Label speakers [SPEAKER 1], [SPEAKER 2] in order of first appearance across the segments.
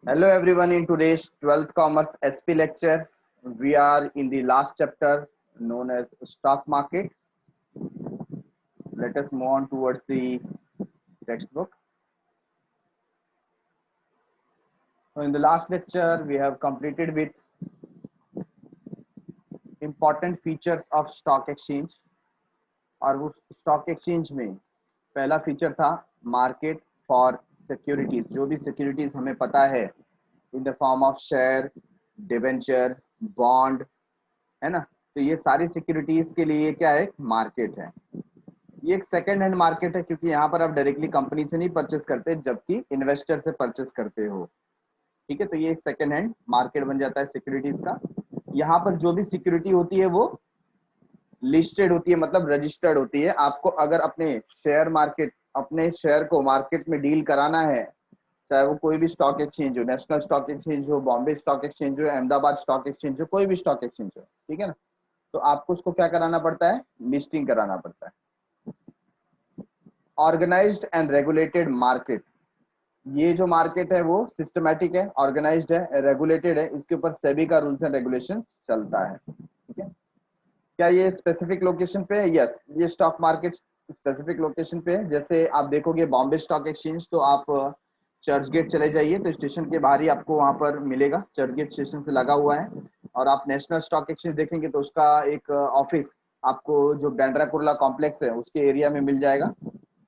[SPEAKER 1] Hello everyone, in today's 12th Commerce SP lecture, we are in the last chapter known as stock market. Let us move on towards the textbook. So in the last lecture, we have completed with important features of stock exchange. और वो stock exchange में पहला feature था market for securities. जो भी securities हमें पता है in the form of share, debenture, bond, है ना, तो ये सारी सिक्योरिटीज के लिए क्या है, मार्केट है। ये एक सेकेंड हैंड मार्केट है क्योंकि यहाँ पर आप डायरेक्टली कंपनी से नहीं परचेस करते जबकि इन्वेस्टर से परचेस करते हो। ठीक है, तो ये सेकेंड हैंड मार्केट बन जाता है सिक्योरिटीज का। यहाँ पर जो भी सिक्योरिटी होती है वो लिस्टेड होती है, मतलब रजिस्टर्ड होती है। आपको अगर अपने शेयर को मार्केट में डील कराना है, चाहे वो कोई भी स्टॉक एक्सचेंज हो, नेशनल स्टॉक एक्सचेंज हो, बॉम्बे स्टॉक एक्सचेंज हो, अहमदाबाद स्टॉक एक्सचेंज हो, कोई भी स्टॉक एक्सचेंज हो, ठीक है ना, तो आपको उसको क्या कराना पड़ता है, लिस्टिंग कराना पड़ता है। ऑर्गेनाइज्ड एंड रेगुलेटेड मार्केट, ये जो मार्केट है वो सिस्टमैटिक है, ऑर्गेनाइज्ड है, रेगुलेटेड है, इसके ऊपर सेबी का रूल्स एंड रेगुलेशन चलता है। ठीक है, क्या ये स्पेसिफिक लोकेशन पे है? यस, ये स्टॉक मार्केट स्पेसिफिक लोकेशन पे है। जैसे आप देखोगे बॉम्बे स्टॉक एक्सचेंज, तो आप चर्च गेट चले जाइए तो स्टेशन के बाहर ही आपको वहां पर मिलेगा, चर्च गेट स्टेशन से लगा हुआ है। और आप नेशनल स्टॉक एक्सचेंज देखेंगे तो उसका एक ऑफिस आपको जो बैंड्रा कुर्ला कॉम्प्लेक्स है उसके एरिया में मिल जाएगा,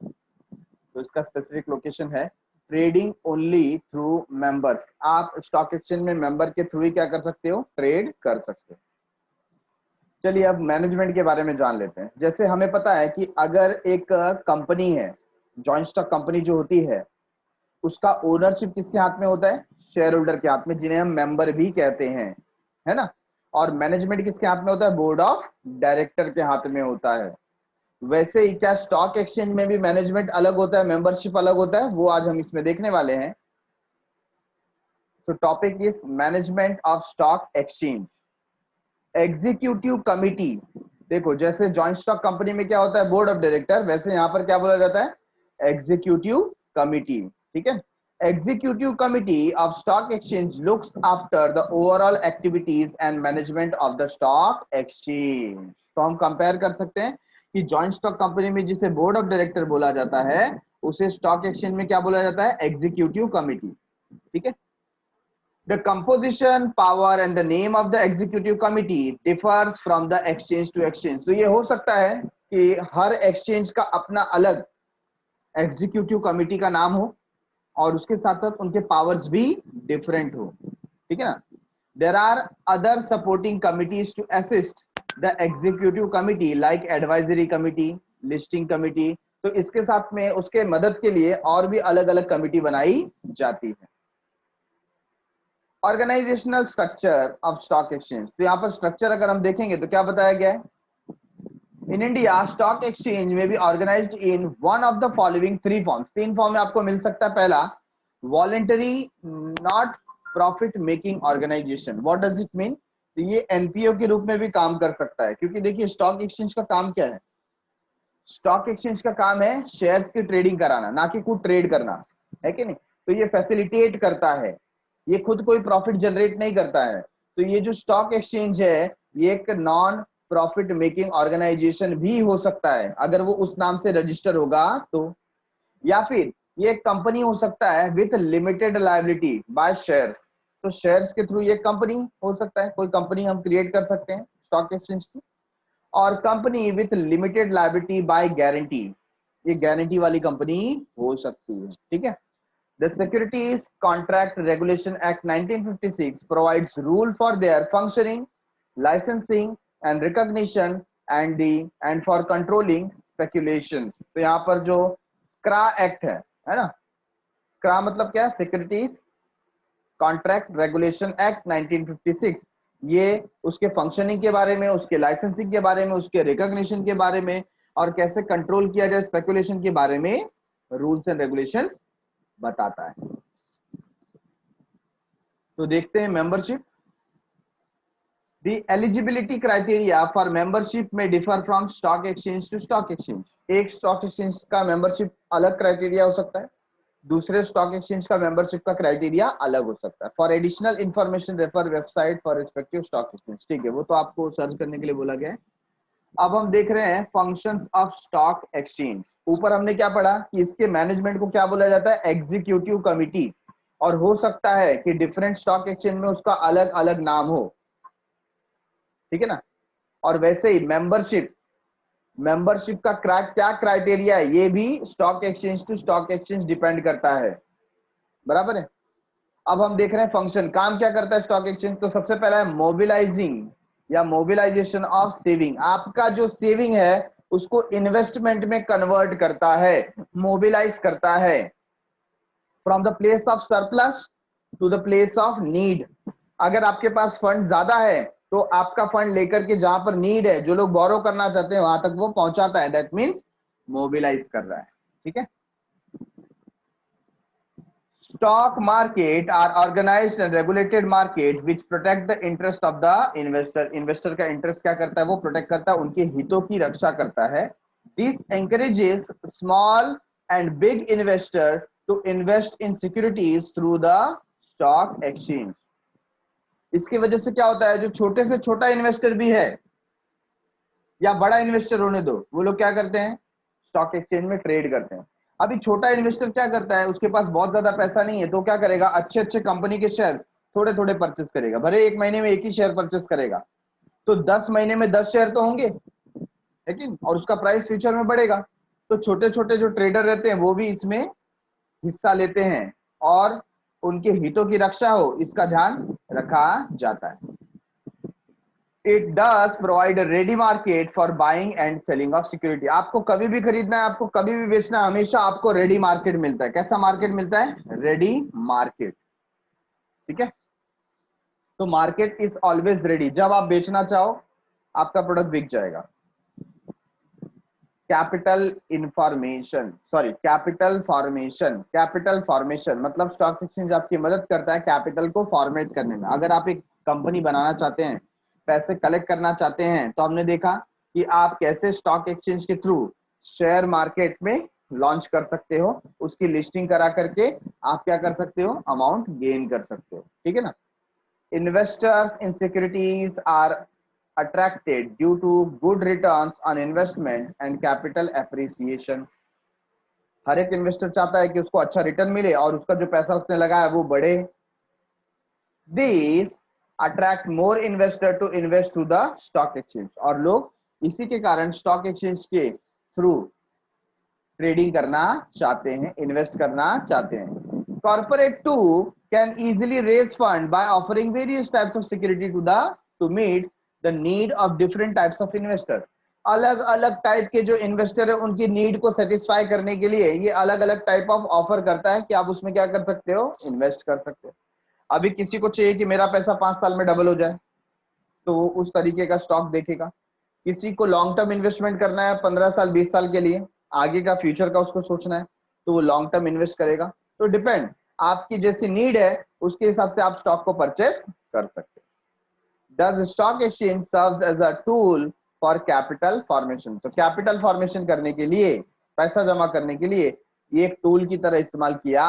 [SPEAKER 1] तो इसका स्पेसिफिक लोकेशन है। ट्रेडिंग ओनली थ्रू मेंबर्स, आप स्टॉक एक्सचेंज में मेंबर के थ्रू ही क्या कर सकते हो, ट्रेड कर सकते हो। चलिए अब मैनेजमेंट के बारे में जान लेते हैं। जैसे हमें पता है कि अगर एक कंपनी है, जॉइंट स्टॉक कंपनी जो होती है, उसका ओनरशिप किसके हाथ में होता है, शेयर होल्डर के हाथ में, जिन्हें हम मेंबर भी कहते हैं, है ना। और मैनेजमेंट किसके हाथ में होता है, बोर्ड ऑफ डायरेक्टर के हाथ में होता है। वैसे ही क्या स्टॉक एक्सचेंज में भी मैनेजमेंट अलग होता है, मेंबरशिप अलग होता है, वो आज हम इसमें देखने वाले हैं। तो topic is management of stock exchange. Executive committee, देखो जैसे जॉइंट स्टॉक कंपनी में क्या होता है, बोर्ड ऑफ डायरेक्टर, वैसे यहां पर क्या बोला जाता है, एग्जीक्यूटिव कमिटी। ठीक है, executive committee of stock exchange looks after the overall activities and management of the stock exchange. तो हम कंपेयर कर सकते हैं कि जॉइंट स्टॉक कंपनी में जिसे बोर्ड ऑफ डायरेक्टर बोला जाता है, उसे स्टॉक एक्सचेंज में क्या बोला जाता है, एग्जीक्यूटिव कमिटी। ठीक है, the composition, power and the name of the executive committee differs from the exchange to exchange। तो ये हो सकता है कि हर एक्सचेंज का अपना अलग एग्जीक्यूटिव कमिटी का नाम हो और उसके साथ साथ उनके पावर्स भी डिफरेंट हो। ठीक है ना। There are other supporting committees to assist the executive committee like advisory committee, listing committee. तो इसके साथ में उसके मदद के लिए और भी अलग अलग कमिटी बनाई जाती है। Organisational structure of stock exchange, तो यहाँ पर स्ट्रक्चर अगर हम देखेंगे तो क्या बताया गया है, इन इंडिया स्टॉक एक्सचेंज में be organised in one of the following three forms. तीन फॉर्म में आपको मिल सकता है। पहला, voluntary not profit making organisation. What does it mean? तो ये एनपीओ के रूप में भी काम कर सकता है, क्योंकि देखिए स्टॉक एक्सचेंज का काम क्या है, स्टॉक एक्सचेंज का काम है शेयर्स की ट्रेडिंग कराना, ना कि खुद ट्रेड करना, है कि नहीं। तो ये फैसिलिटेट करता है, ये खुद कोई प्रॉफिट जनरेट नहीं करता है। तो ये जो स्टॉक एक्सचेंज है ये एक नॉन प्रॉफिट मेकिंग ऑर्गेनाइजेशन भी हो सकता है अगर वो उस नाम से रजिस्टर होगा तो। या फिर ये एक कंपनी हो सकता है with limited liability by shares. तो शेयर्स के थ्रू ये कंपनी हो सकता है, कोई कंपनी हम क्रिएट कर सकते हैं स्टॉक एक्सचेंज की। और company with limited liability by guarantee, ये गारंटी वाली कंपनी हो सकती है। ठीक है, the Securities Contract Regulation Act 1956 provides rule for their functioning, licensing and recognition and for controlling speculation। तो यहाँ पर जो स्क्रा एक्ट है ना, स्क्रा मतलब क्या, सिक्योरिटीज कॉन्ट्रैक्ट रेगुलेशन एक्ट 1956, ये उसके फंक्शनिंग के बारे में, उसके लाइसेंसिंग के बारे में, उसके रिकॉग्निशन के बारे में और कैसे कंट्रोल किया जाए स्पेकुलेशन के बारे में रूल्स एंड रेगुलेशंस बताता है। तो देखते हैं membership. The eligibility criteria for membership may differ from stock exchange to stock exchange। एक स्टॉक एक्सचेंज का मेंबरशिप अलग क्राइटेरिया हो सकता है, दूसरे स्टॉक एक्सचेंज का मेंबरशिप का क्राइटेरिया अलग हो सकता है। For additional information refer website for respective stock exchange. ठीक है, वो तो आपको सर्च करने के लिए बोला गया है। अब हम देख रहे हैं फंक्शंस ऑफ स्टॉक एक्सचेंज। ऊपर हमने क्या पढ़ा कि इसके मैनेजमेंट को क्या बोला जाता है, एग्जीक्यूटिव कमिटी, और हो सकता है कि डिफरेंट स्टॉक एक्सचेंज में उसका अलग अलग नाम हो, ठीक है ना। और वैसे ही मेंबरशिप का क्या क्राइटेरिया है, ये भी stock exchange to stock exchange depend करता है, बराबर है। अब हम देख रहे हैं फंक्शन, काम क्या करता है स्टॉक एक्सचेंज। तो सबसे पहला है मोबिलाइजिंग या मोबिलाइजेशन ऑफ सेविंग। आपका जो सेविंग है उसको इन्वेस्टमेंट में कन्वर्ट करता है, मोबिलाइज करता है, from the place of surplus to the place of need. अगर आपके पास फंड ज्यादा है तो आपका फंड लेकर के जहां पर नीड है, जो लोग बोरो करना चाहते हैं वहां तक वो पहुंचाता है, दैट मीन्स मोबिलाइज कर रहा है, ठीक है। Stock market are organized and regulated market which protect the interest of the investor. Investor का interest क्या करता है, वो protect करता है, उनके हितों की रक्षा करता है। This encourages small and big investor to invest in securities through the stock exchange. इसकी वजह से क्या होता है, जो छोटे से छोटा इन्वेस्टर भी है या बड़ा इन्वेस्टर होने दो, वो लोग क्या करते हैं, स्टॉक एक्सचेंज में ट्रेड करते हैं। अभी छोटा इन्वेस्टर क्या करता है, उसके पास बहुत ज्यादा पैसा नहीं है, तो क्या करेगा, अच्छे अच्छे कंपनी के शेयर थोड़े थोड़े परचेस करेगा। भले एक महीने में एक ही शेयर परचेस करेगा, तो 10 महीने में 10 शेयर तो होंगे, लेकिन और उसका प्राइस फ्यूचर में बढ़ेगा। तो छोटे छोटे जो ट्रेडर रहते हैं वो भी इसमें हिस्सा लेते हैं और उनके हितों की रक्षा हो इसका ध्यान रखा जाता है। It does provide a ready market for buying and selling of security. आपको कभी भी खरीदना है, आपको कभी भी बेचना है, हमेशा आपको रेडी मार्केट मिलता है। कैसा मार्केट मिलता है, रेडी मार्केट, ठीक है। तो मार्केट इज ऑलवेज रेडी, जब आप बेचना चाहो आपका प्रोडक्ट बिक जाएगा। कैपिटल फॉर्मेशन मतलब स्टॉक एक्सचेंज आपकी मदद करता है कैपिटल को फॉर्मेट करने में। अगर आप एक कंपनी बनाना चाहते हैं, पैसे कलेक्ट करना चाहते हैं, तो हमने देखा कि आप कैसे स्टॉक एक्सचेंज के थ्रू शेयर मार्केट में लॉन्च कर सकते हो, उसकी लिस्टिंग करा करके आप क्या कर सकते हो, अमाउंट गेन कर सकते हो, ठीक है ना। Investors in securities are attracted due to good returns on investment and capital appreciation. हर एक इन्वेस्टर चाहता है कि उसको अच्छा रिटर्न मिले और उसका जो पैसा उसने लगाया वो बढ़े। These attract more investor to invest through the stock exchange. और लोग इसी के कारण स्टॉक एक्सचेंज के थ्रू ट्रेडिंग करना चाहते हैं, इन्वेस्ट करना चाहते हैं। Corporate too can easily raise fund by offering various types of security to meet the need of different types of investor. अलग अलग टाइप के जो इन्वेस्टर है उनकी नीड को सेटिस्फाई करने के लिए ये अलग अलग टाइप ऑफ ऑफर करता है कि आप उसमें क्या कर सकते हो, इन्वेस्ट कर सकते हो। अभी किसी को चाहिए कि मेरा पैसा 5 साल में डबल हो जाए, तो वो उस तरीके का स्टॉक देखेगा। किसी को लॉन्ग टर्म इन्वेस्टमेंट करना है 15 साल 20 साल के लिए, आगे का फ्यूचर का उसको सोचना है, तो वो लॉन्ग टर्म इन्वेस्ट करेगा। तो डिपेंड, आपकी जैसी नीड है उसके हिसाब से आप स्टॉक को परचेस कर सकते हैं। Does stock exchange serves as a tool for capital formation? तो कैपिटल फॉर्मेशन करने के लिए, पैसा जमा करने के लिए ये एक टूल की तरह इस्तेमाल किया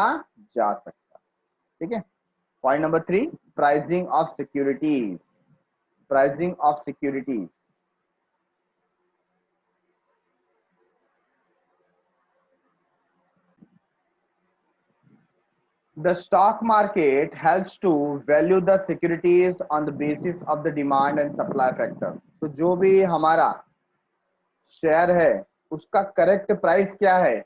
[SPEAKER 1] जा सकता है, ठीक है। Point number 3, pricing of securities. Pricing of securities, the stock market helps to value the securities on the basis of the demand and supply factor. तो जो भी हमारा शेयर है उसका करेक्ट प्राइस क्या है,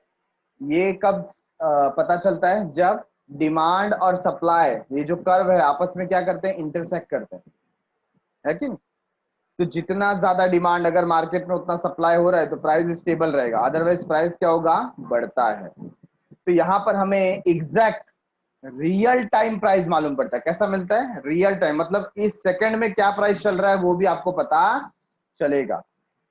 [SPEAKER 1] ये कब पता चलता है, जब डिमांड और सप्लाई, ये जो कर्व है आपस में क्या करते हैं, इंटरसेक्ट करते हैं, है कि नहीं। तो जितना ज्यादा डिमांड अगर मार्केट में उतना सप्लाई हो रहा है तो प्राइस स्टेबल रहेगा, अदरवाइज प्राइस क्या होगा, बढ़ता है। तो यहाँ पर हमें एग्जैक्ट रियल टाइम प्राइस मालूम पड़ता है। कैसा मिलता है, रियल टाइम, मतलब इस सेकंड में क्या प्राइस चल रहा है वो भी आपको पता चलेगा।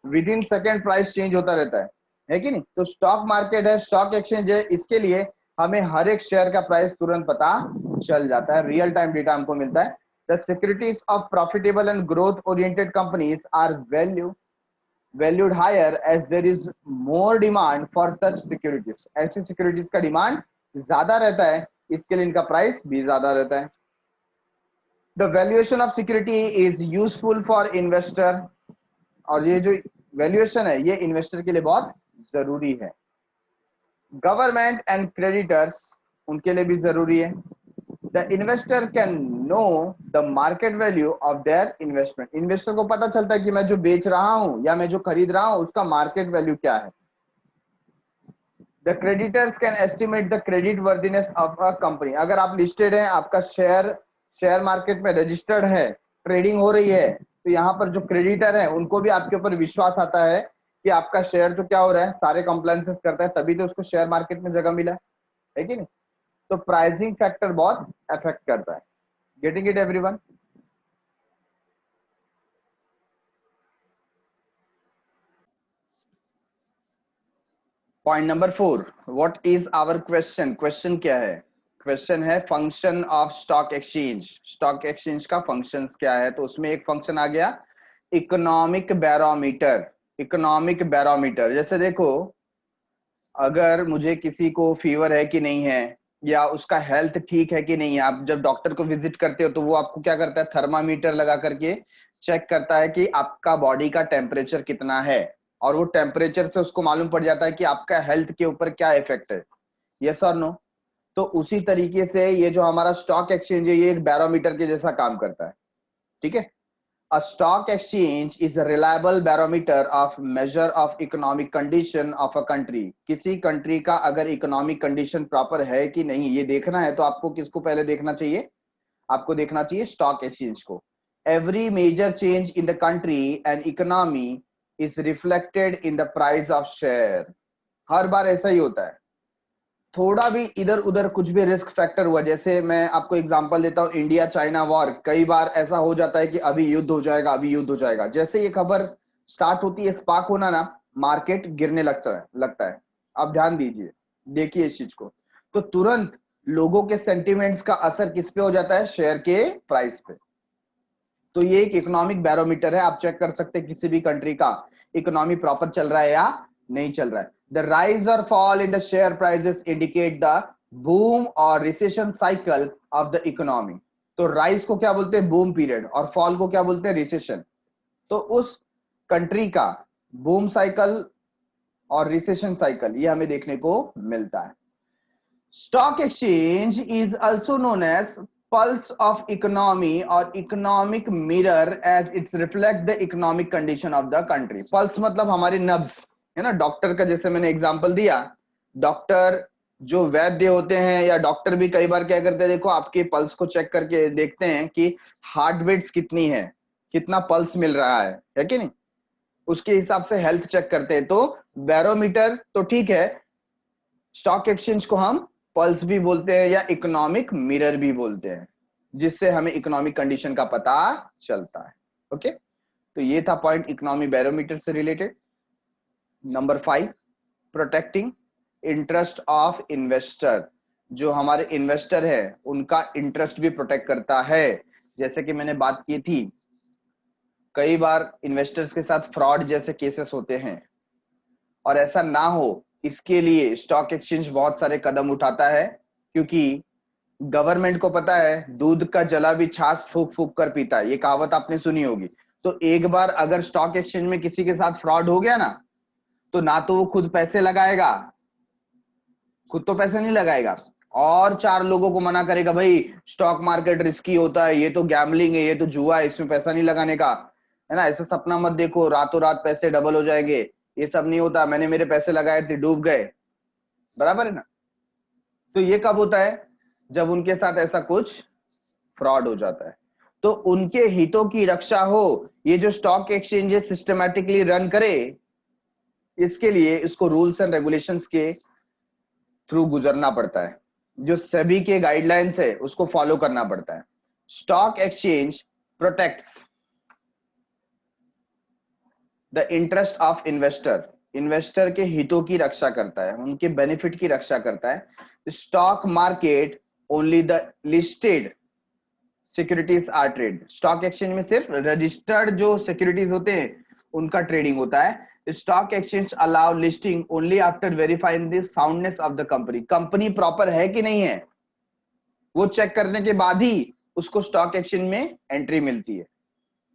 [SPEAKER 1] With in second price change होता रहता है कि नहीं। तो स्टॉक मार्केट है, स्टॉक एक्सचेंज है, इसके लिए हमें हर एक शेयर का प्राइस तुरंत पता चल जाता है, रियल टाइम डेटा हमको मिलता है। The securities of profitable and growth oriented companies are valued higher as there is more demand for such securities. ऐसी सिक्योरिटीज का डिमांड ज्यादा रहता है, इसके लिए इनका प्राइस भी ज्यादा रहता है। The valuation of security is useful for investor, और ये जो वैल्यूएशन है ये इन्वेस्टर के लिए बहुत जरूरी है। गवर्नमेंट एंड क्रेडिटर्स, उनके लिए भी जरूरी है। The investor can know the market value of their investment, investor को पता चलता है कि मैं जो बेच रहा हूं या मैं जो खरीद रहा हूं उसका मार्केट वैल्यू क्या है। The creditors can estimate the credit worthiness of a company, अगर आप लिस्टेड हैं, आपका शेयर मार्केट में रजिस्टर्ड है, ट्रेडिंग हो रही है, तो यहाँ पर जो क्रेडिटर है उनको भी आपके ऊपर विश्वास आता है कि आपका शेयर तो क्या हो रहा है, सारे कंप्लायंसेस करता है, तभी तो उसको शेयर मार्केट में जगह मिला है कि नहीं। तो प्राइसिंग फैक्टर बहुत अफेक्ट करता है। Getting it everyone? Point number 4, what is our question, question क्या है? क्वेश्चन है function of stock exchange, stock exchange का फंक्शंस क्या है। तो उसमें एक फंक्शन आ गया इकोनॉमिक बैरोमीटर। इकोनॉमिक बैरोमीटर, जैसे देखो अगर मुझे किसी को फीवर है कि नहीं है, या उसका हेल्थ ठीक है कि नहीं है, आप जब डॉक्टर को विजिट करते हो तो वो आपको क्या करता है, थर्मामीटर लगा करके चेक करता है कि आपका बॉडी का टेम्परेचर कितना है, और वो टेम्परेचर से उसको मालूम पड़ जाता है कि आपका हेल्थ के ऊपर क्या इफेक्ट है। यस और नो? तो उसी तरीके से ये जो हमारा स्टॉक एक्सचेंज है ये एक बैरोमीटर के जैसा काम करता है। ठीक है। A stock exchange is a reliable barometer of measure of economic condition of a country. किसी कंट्री का अगर इकोनॉमिक कंडीशन प्रॉपर है कि नहीं ये देखना है तो आपको किसको पहले देखना चाहिए? आपको देखना चाहिए स्टॉक एक्सचेंज को। Every major change in the country and economy is reflected in the price of share. हर बार ऐसा ही होता है, थोड़ा भी इधर उधर कुछ भी रिस्क फैक्टर हुआ, जैसे मैं आपको एग्जांपल देता हूं, इंडिया चाइना वॉर, कई बार ऐसा हो जाता है कि अभी युद्ध हो जाएगा, अभी युद्ध हो जाएगा, जैसे ये खबर स्टार्ट होती है स्पार्क होना ना, मार्केट गिरने लगता है। आप ध्यान दीजिए, देखिए इस चीज को, तो तुरंत लोगों के सेंटिमेंट्स का असर किस पे हो जाता है? शेयर के प्राइस पे। तो ये एक इकोनॉमिक बैरोमीटर है, आप चेक कर सकते हैं किसी भी कंट्री का इकोनॉमी प्रॉपर चल रहा है या नहीं चल रहा है। द राइज और fall in the share prices indicate the boom और recession cycle of the economy. तो राइज को क्या बोलते हैं? बूम पीरियड, और फॉल को क्या बोलते हैं? रिसेशन। तो उस कंट्री का बूम साइकिल और रिसेशन साइकिल ये हमें देखने को मिलता है। Stock exchange is also known as pulse of economy or economic mirror as it reflect the economic condition of the country. pulse मतलब हमारी नब्ज है ना, डॉक्टर का जैसे मैंने एग्जांपल दिया, डॉक्टर जो वैद्य होते हैं या डॉक्टर भी कई बार क्या करते हैं, देखो आपके पल्स को चेक करके देखते हैं कि हार्ट बीट्स कितनी है, कितना पल्स मिल रहा है कि नहीं, उसके हिसाब से हेल्थ चेक करते हैं। तो बैरोमीटर तो ठीक है, स्टॉक एक्सचेंज को हम पल्स भी बोलते हैं या इकोनॉमिक मिरर भी बोलते हैं, जिससे हमें इकोनॉमिक कंडीशन का पता चलता है। ओके, तो ये था पॉइंट इकोनॉमी बैरोमीटर से related. Number 5, protecting interest of investor. जो हमारे इन्वेस्टर है उनका इंटरेस्ट भी प्रोटेक्ट करता है। जैसे कि मैंने बात की थी, कई बार इन्वेस्टर्स के साथ फ्रॉड जैसे केसेस होते हैं, और ऐसा ना हो इसके लिए स्टॉक एक्सचेंज बहुत सारे कदम उठाता है, क्योंकि गवर्नमेंट को पता है दूध का जला भी छाछ फूक फूक कर पीता है, ये कहावत आपने सुनी होगी। तो एक बार अगर स्टॉक एक्सचेंज में किसी के साथ फ्रॉड हो गया ना तो वो खुद पैसे लगाएगा, खुद तो पैसे नहीं लगाएगा, और 4 लोगों को मना करेगा, भाई स्टॉक मार्केट रिस्की होता है, ये तो गैम्बलिंग है, ये तो जुआ है, इसमें पैसा नहीं लगाने का, है ना, ऐसा सपना मत देखो रातों रात पैसे डबल हो जाएंगे, ये सब नहीं होता, मैंने मेरे पैसे लगाए थे डूब गए। बराबर है ना? तो ये कब होता है? जब उनके साथ ऐसा कुछ फ्रॉड हो जाता है। तो उनके हितों की रक्षा हो, ये जो स्टॉक एक्सचेंजेस सिस्टमैटिकली रन करे, इसके लिए इसको रूल्स एंड रेगुलेशंस के थ्रू गुजरना पड़ता है, जो सेबी के गाइडलाइंस है उसको फॉलो करना पड़ता है। Stock exchange protects the interest of investor, investor के हितों की रक्षा करता है, उनके बेनिफिट की रक्षा करता है। Stock market only the listed securities are trade, stock exchange में सिर्फ रजिस्टर्ड जो सिक्योरिटीज होते हैं उनका ट्रेडिंग होता है। Stock exchange allow listing only after verifying the soundness of the company. Company proper है कि नहीं है वो चेक करने के बाद ही उसको स्टॉक एक्सचेंज में एंट्री मिलती है,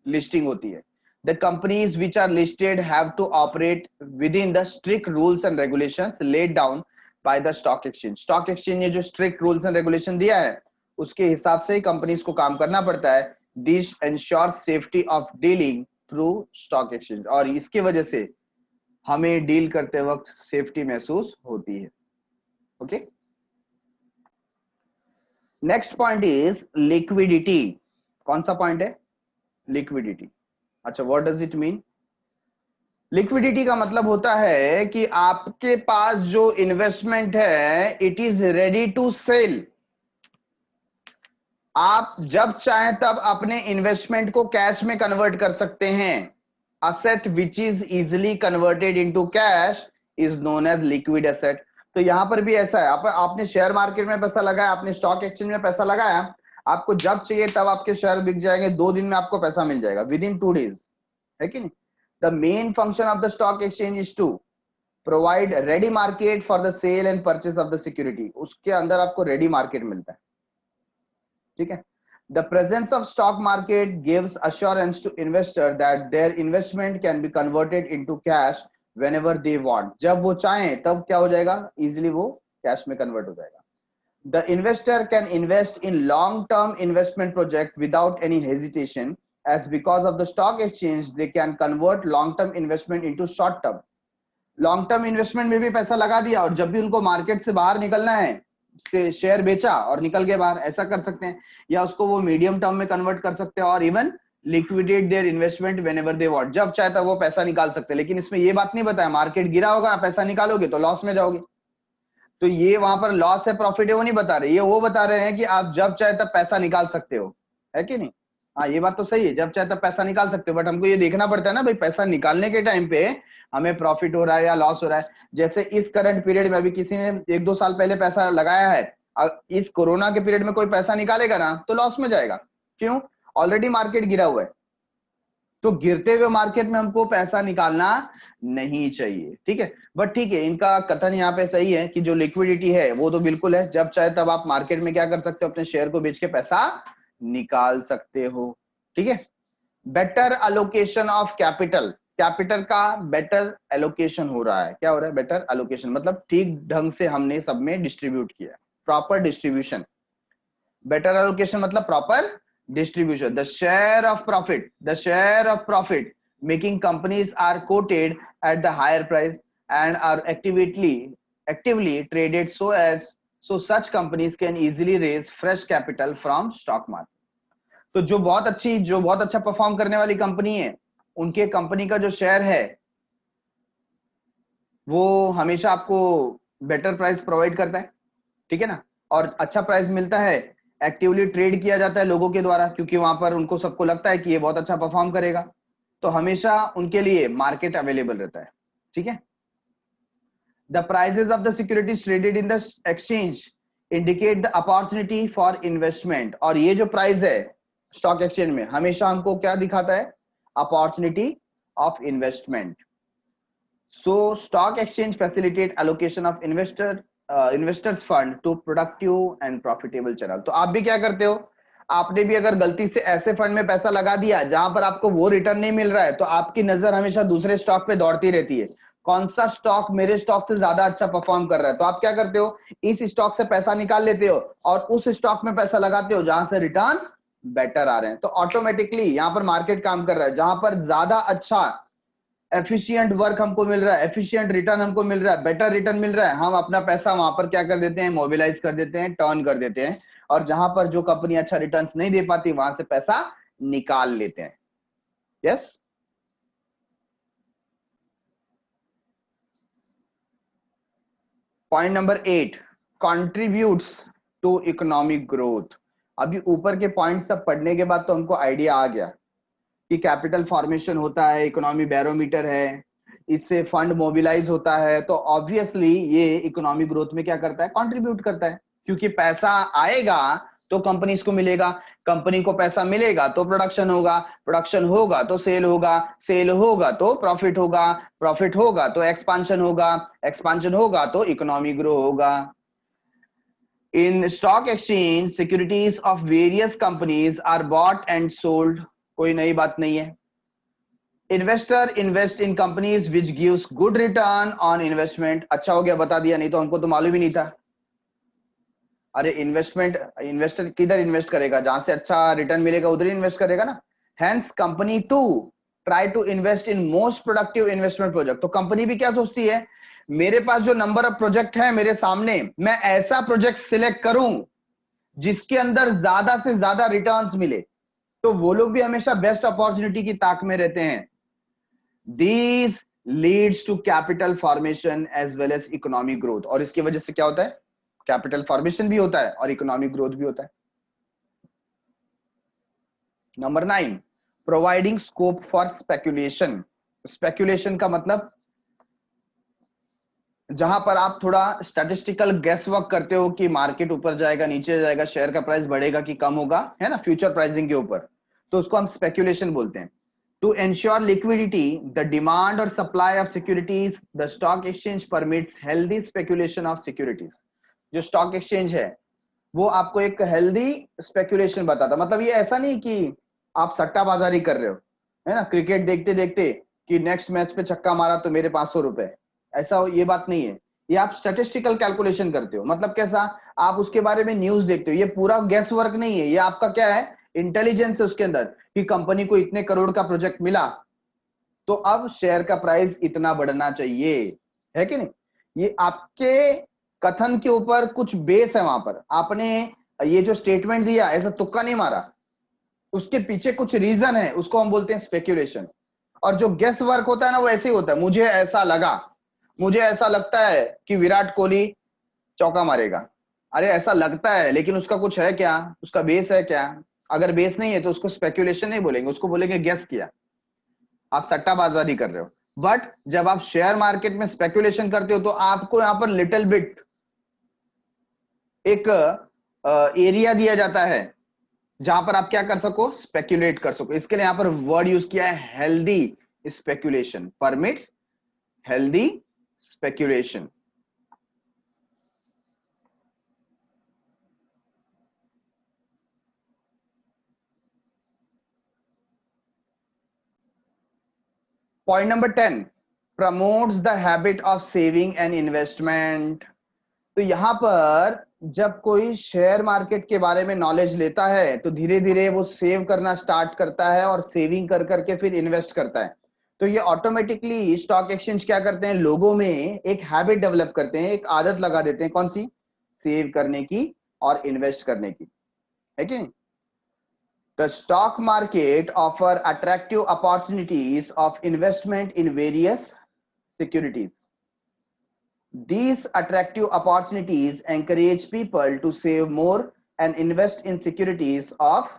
[SPEAKER 1] लिस्टिंग होती है। The companies which are listed have to operate within the strict rules and regulations laid down by the stock exchange. Stock exchange ने जो स्ट्रिक्ट रूल्स एंड रेगुलेशन दिया है उसके हिसाब से ही कंपनीज को काम करना पड़ता है। This ensure safety of dealing through stock exchange, और इसकी वजह से हमें डील करते वक्त सेफ्टी महसूस होती है। Okay, next point is liquidity. कौन सा पॉइंट है? लिक्विडिटी। अच्छा, what does it mean? Liquidity का मतलब होता है कि आपके पास जो इन्वेस्टमेंट है it is ready to sell. आप जब चाहें तब अपने इन्वेस्टमेंट को कैश में कन्वर्ट कर सकते हैं। Asset which is easily converted into cash is known as liquid asset. तो यहां पर भी ऐसा है, आपने शेयर मार्केट में पैसा लगाया, आपने स्टॉक एक्सचेंज में पैसा लगाया, आपको जब चाहिए तब आपके शेयर बिक जाएंगे, 2 दिन में आपको पैसा मिल जाएगा, विद इन 2 डेज, है कि नहीं? The main function of the stock exchange is to provide ready market for the sale and purchase of the security. उसके अंदर आपको रेडी मार्केट मिलता है, ठीक है। The presence of stock market gives assurance to investor that their investment can be converted into cash whenever they want। जब वो चाहें तब क्या हो जाएगा, इजिली वो कैश में कन्वर्ट हो जाएगा। The investor can invest in long-term investment project without any hesitation, as because of the stock exchange they can convert long-term investment into short-term। long-term investment में भी पैसा लगा दिया और जब भी उनको मार्केट से बाहर निकलना है, से शेयर बेचा और निकल के बाहर, ऐसा कर सकते हैं, या उसको वो मीडियम टर्म में कन्वर्ट कर सकते हैं, और even liquidate their investment whenever they want. जब चाहे तब वो पैसा निकाल सकते हैं। लेकिन इसमें ये बात नहीं बताया, मार्केट गिरा होगा पैसा निकालोगे तो लॉस में जाओगे। तो ये वहां पर लॉस है प्रॉफिट है वो नहीं बता रहे, ये वो बता रहे हैं कि आप जब चाहे तब पैसा निकाल सकते हो, है कि नहीं? हाँ, ये बात तो सही है, जब चाहे तब पैसा निकाल सकते हो, बट हमको ये देखना पड़ता है ना भाई, पैसा निकालने के टाइम पे हमें प्रॉफिट हो रहा है या लॉस हो रहा है। जैसे इस करंट पीरियड में अभी किसी ने 1-2 साल पहले पैसा लगाया है, इस कोरोना के पीरियड में कोई पैसा निकालेगा ना तो लॉस में जाएगा। क्यों? ऑलरेडी मार्केट गिरा हुआ है। तो गिरते हुए मार्केट में हमको पैसा निकालना नहीं चाहिए, ठीक है। बट ठीक है, इनका कथन यहाँ पे सही है कि जो लिक्विडिटी है वो तो बिल्कुल है, जब चाहे तब आप मार्केट में क्या कर सकते हो, अपने शेयर को बेच के पैसा निकाल सकते हो, ठीक है। Better allocation of capital. Capital का बेटर एलोकेशन हो रहा है। क्या हो रहा है? बेटर एलोकेशन मतलब ठीक ढंग से हमने सब में डिस्ट्रीब्यूट किया, प्रॉपर डिस्ट्रीब्यूशन। बेटर एलोकेशन मतलब proper distribution। The share of profit making companies are quoted at the higher price and are actively traded so such companies can easily raise fresh capital from stock market। तो जो बहुत अच्छा perform करने वाली company है, उनके company का जो शेयर है वो हमेशा आपको बेटर प्राइस प्रोवाइड करता है, ठीक है ना, और अच्छा प्राइस मिलता है, एक्टिवली ट्रेड किया जाता है लोगों के द्वारा, क्योंकि वहां पर उनको सबको लगता है कि ये बहुत अच्छा परफॉर्म करेगा, तो हमेशा उनके लिए मार्केट अवेलेबल रहता है, ठीक है। The prices of the securities traded in the exchange indicate the opportunity for investment. और ये जो प्राइस है स्टॉक एक्सचेंज में हमेशा हमको क्या दिखाता है? Opportunity of investment. So stock exchange facilitate allocation of investors fund to productive and profitable channel. तो आप भी क्या करते हो, आपने भी अगर गलती से ऐसे फंड में पैसा लगा दिया जहां पर आपको वो रिटर्न नहीं मिल रहा है, तो आपकी नजर हमेशा दूसरे स्टॉक पे दौड़ती रहती है, कौन सा स्टॉक मेरे स्टॉक से ज्यादा अच्छा परफॉर्म कर रहा है। तो आप क्या करते हो, इस स्टॉक से पैसा निकाल लेते हो और उस स्टॉक में पैसा लगाते हो जहां से रिटर्न्स बेटर आ रहे हैं। तो ऑटोमेटिकली यहां पर मार्केट काम कर रहा है, जहां पर ज्यादा अच्छा एफिशिएंट वर्क हमको मिल रहा है, एफिशिएंट रिटर्न हमको मिल रहा है, बेटर रिटर्न मिल रहा है, हम अपना पैसा वहां पर क्या कर देते हैं, मोबिलाइज कर देते हैं, टर्न कर देते हैं, और जहां पर जो कंपनी अच्छा रिटर्न्स नहीं दे पाती वहां से पैसा निकाल लेते हैं। Yes, point number 8, contributes to economic growth. अभी ऊपर के पॉइंट सब पढ़ने के बाद तो हमको आइडिया आ गया कि कैपिटल फॉर्मेशन होता है, इकोनॉमी बैरोमीटर है, इससे फंड मोबिलाइज होता है, तो ऑब्वियसली ये इकोनॉमिक ग्रोथ में क्या करता है, कंट्रीब्यूट करता है, क्योंकि पैसा आएगा तो कंपनीज को मिलेगा, कंपनी को पैसा मिलेगा तो प्रोडक्शन होगा, प्रोडक्शन होगा तो सेल होगा, सेल होगा तो प्रॉफिट होगा, प्रॉफिट होगा तो एक्सपांशन होगा, एक्सपांशन होगा तो इकोनॉमी ग्रो होगा। In stock exchange securities of various companies are bought and sold, कोई नई बात नहीं है। Investor invest in companies which gives good return on investment, अच्छा हो गया बता दिया, नहीं तो हमको तो मालूम ही नहीं था। अरे इन्वेस्टमेंट, इन्वेस्टर किधर इन्वेस्ट करेगा, जहां से अच्छा रिटर्न मिलेगा उधर ही इन्वेस्ट करेगा ना। Hence company to try to invest in most productive investment project, तो कंपनी भी क्या सोचती है, मेरे पास जो नंबर ऑफ प्रोजेक्ट है मेरे सामने, मैं ऐसा प्रोजेक्ट सिलेक्ट करूं जिसके अंदर ज्यादा से ज्यादा रिटर्न्स मिले, तो वो लोग भी हमेशा बेस्ट अपॉर्चुनिटी की ताक में रहते हैं। These leads to capital formation as well as economic growth, और इसकी वजह से क्या होता है, कैपिटल फॉर्मेशन भी होता है और इकोनॉमिक ग्रोथ भी होता है। Number 9, providing scope for speculation. Speculation का मतलब जहां पर आप थोड़ा स्टैटिस्टिकल गेस वर्क करते हो कि मार्केट ऊपर जाएगा नीचे जाएगा, शेयर का प्राइस बढ़ेगा कि कम होगा, है ना, फ्यूचर प्राइसिंग के ऊपर, तो उसको हम स्पेकुलेशन बोलते हैं। To ensure liquidity the demand और supply of securities, the stock exchange permits healthy speculation of securities. जो स्टॉक एक्सचेंज है वो आपको एक हेल्दी स्पेकुलेशन बताता, मतलब ये ऐसा नहीं कि आप सट्टाबाजारी कर रहे हो, है ना, क्रिकेट देखते देखते कि नेक्स्ट मैच पे छक्का मारा तो मेरे 500 रुपए, ऐसा ये बात नहीं है। ये आप स्टैटिस्टिकल कैलकुलेशन करते हो, मतलब कैसा, आप उसके बारे में न्यूज देखते हो, ये पूरा गैस वर्क नहीं है, ये आपका क्या है, इंटेलिजेंस है उसके अंदर, कि कंपनी को इतने करोड़ का प्रोजेक्ट मिला तो अब शेयर का प्राइस इतना बढ़ना चाहिए, है कि नहीं। ये आपके कथन के ऊपर कुछ बेस है, वहां पर आपने ये जो स्टेटमेंट दिया ऐसा तुक्का नहीं मारा, उसके पीछे कुछ रीजन है, उसको हम बोलते हैं स्पेक्यूलेशन। और जो गेस वर्क होता है ना वो ऐसे ही होता है, मुझे ऐसा लगा, मुझे ऐसा लगता है कि विराट कोहली चौका मारेगा, अरे ऐसा लगता है लेकिन उसका कुछ है क्या, उसका बेस है क्या, अगर बेस नहीं है तो उसको स्पेक्यूलेशन नहीं बोलेंगे, उसको बोलेंगे गेस किया, आप सट्टाबाजी कर रहे हो। बट जब आप शेयर मार्केट में स्पेक्यूलेशन करते हो तो आपको यहां पर लिटिल बिट एक एरिया दिया जाता है जहां पर आप क्या कर सको, स्पेक्यूलेट कर सको। इसके लिए यहां पर वर्ड यूज किया है healthy speculation, permits healthy speculation. Point number 10, promotes the habit of saving and investment. तो यहां पर जब कोई शेयर मार्केट के बारे में नॉलेज लेता है तो धीरे धीरे वो सेव करना स्टार्ट करता है और सेविंग कर करके फिर इन्वेस्ट करता है। तो ये ऑटोमेटिकली स्टॉक एक्सचेंज क्या करते हैं, लोगों में एक हैबिट डेवलप करते हैं, एक आदत लगा देते हैं, कौन सी, सेव करने की और इन्वेस्ट करने की, है कि नहीं। The stock market offer attractive opportunities of investment in various securities. These attractive opportunities encourage people to save more and invest in securities of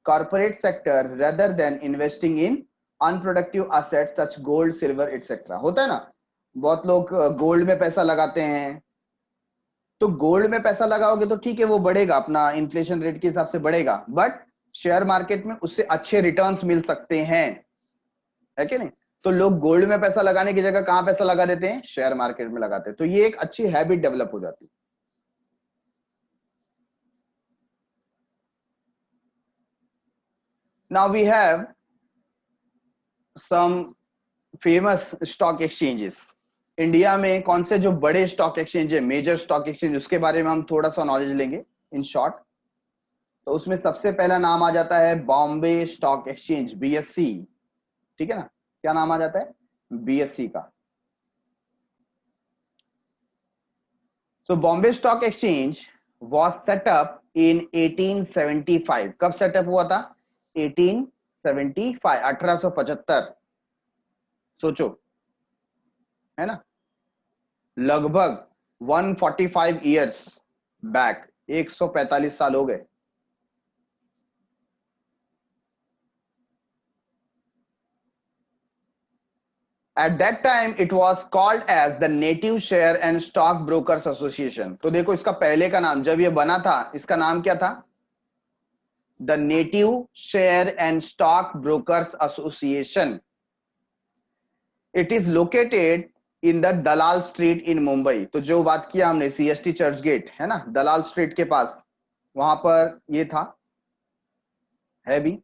[SPEAKER 1] corporate sector rather than investing in unproductive assets such gold, silver, etc. होता है ना, बहुत लोग gold में पैसा लगाते हैं, तो गोल्ड में पैसा लगाओगे तो ठीक है वो बढ़ेगा, अपना इन्फ्लेशन रेट के हिसाब से बढ़ेगा, बट शेयर मार्केट में उससे अच्छे रिटर्न्स मिल सकते हैं, है कि नहीं। तो लोग गोल्ड में पैसा लगाने की जगह कहां पैसा लगा देते हैं, शेयर मार्केट में लगाते हैं, तो ये एक अच्छी हैबिट डेवलप हो जाती है। Now we have some famous stock exchanges. India में कौन से जो बड़े स्टॉक एक्सचेंज है, मेजर स्टॉक एक्सचेंज, उसके बारे में हम थोड़ा सा नॉलेज लेंगे इन शॉर्ट। तो उसमें सबसे पहला नाम आ जाता है बॉम्बे स्टॉक एक्सचेंज, बीएससी, ठीक है ना, क्या नाम आ जाता है, बीएससी का। So Bombay Stock Exchange was set up in 1875. कब सेटअप हुआ था, 1875, 1875। सोचो, है ना, लगभग 145 ईयर्स बैक, 145 साल हो गए। At that time it was called as the Native Share and Stock Brokers Association. तो देखो इसका पहले का नाम, जब ये बना था इसका नाम क्या था, the native share and stock brokers association. It is located in the Dalal Street in Mumbai. तो जो बात किया हमने CST चर्च गेट है ना, दलाल स्ट्रीट के पास, वहां पर ये था, है भी.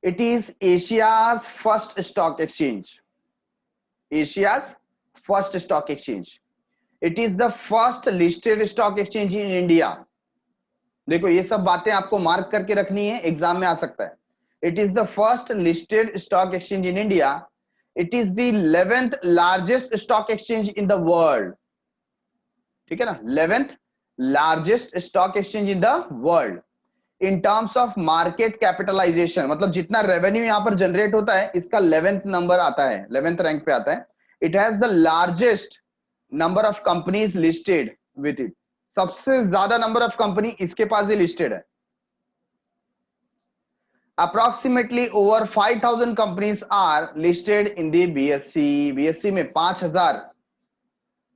[SPEAKER 1] It is Asia's first stock exchange. Asia's first stock exchange. It is the first listed stock exchange in India. देखो ये सब बातें आपको मार्क करके रखनी है, एग्जाम में आ सकता है. It is the first listed stock exchange in India. It is the 11th largest stock exchange in the world. ठीक है ना, 11th largest stock exchange in the world in terms of market capitalisation. मतलब जितना revenue यहां पर generate होता है, इसका 11th नंबर आता है, 11th रैंक पे आता है. It has the largest number of companies listed with it. सबसे ज्यादा नंबर ऑफ कंपनी इसके पास ही लिस्टेड है. Approximately over 5000 companies are listed in the BSE. BSE में 5000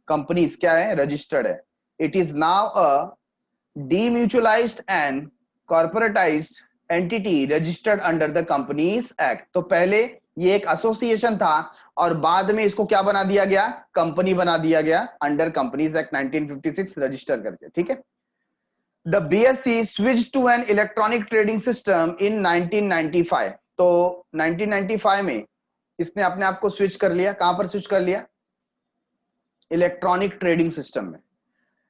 [SPEAKER 1] कंपनीज क्या है, रजिस्टर्ड है. It is now a demutualised and corporatised entity registered under the companies act. तो पहले ये एक एसोसिएशन था और बाद में इसको क्या बना दिया गया, कंपनी बना दिया गया अंडर कंपनीज एक्ट 1956 रजिस्टर करके. ठीक है. The BSE switch to an electronic trading system in 1995. तो 1995 में इसने अपने आप को स्विच कर लिया. कहां पर स्विच कर लिया, इलेक्ट्रॉनिक ट्रेडिंग सिस्टम में.